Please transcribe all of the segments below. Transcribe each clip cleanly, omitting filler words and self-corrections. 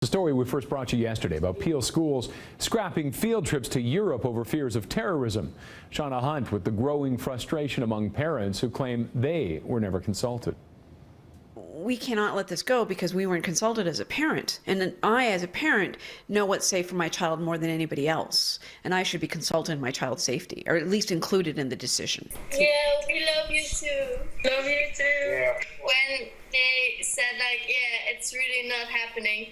The story we first brought you yesterday about Peel schools scrapping field trips to Europe over fears of terrorism. Shauna Hunt with the growing frustration among parents who claim they were never consulted. We cannot let this go because we weren't consulted as a parent. And I, as a parent, know what's safe for my child more than anybody else. And I should be consulted in my child's safety, or at least included in the decision. Yeah, we love you too. Love you too. Yeah. When they said, like, yeah, it's really not happening,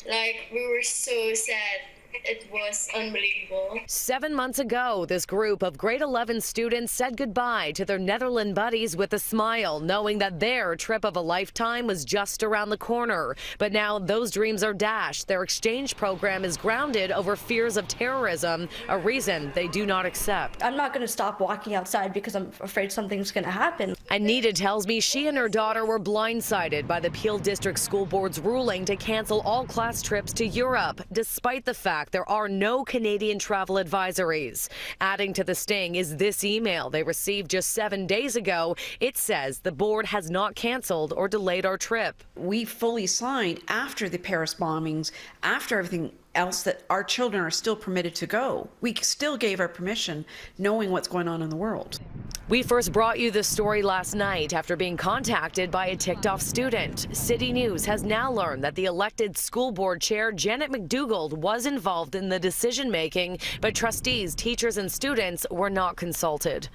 like, we were so sad. It was unbelievable. 7 months ago, this group of grade 11 students said goodbye to their Netherlands buddies with a smile, knowing that their trip of a lifetime was just around the corner. But now those dreams are dashed. Their exchange program is grounded over fears of terrorism, a reason they do not accept. I'm not going to stop walking outside because I'm afraid something's going to happen. Anita tells me she and her daughter were blindsided by the Peel District School Board's ruling to cancel all class trips to Europe, despite the fact there are no Canadian travel advisories. Adding to the sting is this email they received just 7 days ago. It says the board has not canceled or delayed our trip. We fully signed after the Paris bombings, after everything else, that our children are still permitted to go. We still gave our permission knowing what's going on in the world. We first brought you this story last night after being contacted by a ticked-off student. City News has now learned that the elected school board chair, Janet McDougald, was involved in the decision-making, but trustees, teachers, and students were not consulted.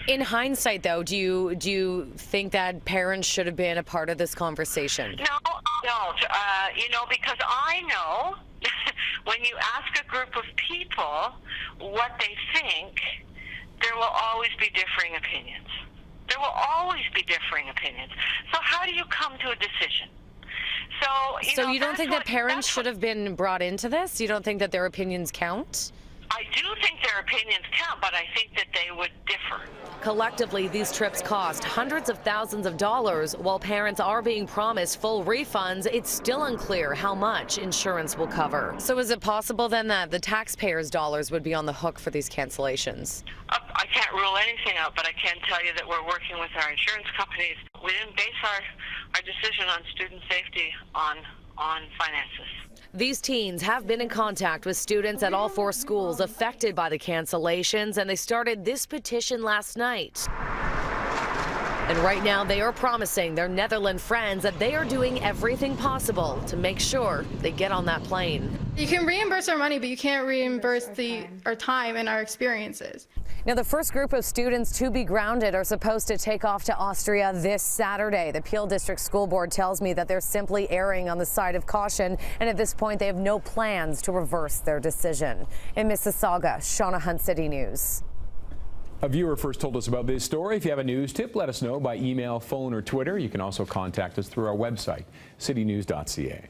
In hindsight, though, do you think that parents should have been a part of this conversation? No, I don't. Because I know when you ask a group of people what they think, there will always be differing opinions. There will always be differing opinions. So how do you come to a decision? So you don't think that parents should have been brought into this? You don't think that their opinions count? I do think their opinions count, but I think that they would differ. Collectively, these trips cost hundreds of thousands of dollars. While parents are being promised full refunds, it's still unclear how much insurance will cover. So is it possible then that the taxpayers' dollars would be on the hook for these cancellations? I can't rule anything out, but I can tell you that we're working with our insurance companies. We didn't base our decision on student safety on finances. These teens have been in contact with students at all 4 schools affected by the cancellations, and they started this petition last night. And right now they are promising their Netherlands friends that they are doing everything possible to make sure they get on that plane. You can reimburse our money, but you can't reimburse our time and our experiences. Now, the first group of students to be grounded are supposed to take off to Austria this Saturday. The Peel District School Board tells me that they're simply erring on the side of caution, and at this point they have no plans to reverse their decision. In Mississauga, Shauna Hunt, City News. A viewer first told us about this story. If you have a news tip, let us know by email, phone, or Twitter. You can also contact us through our website, citynews.ca.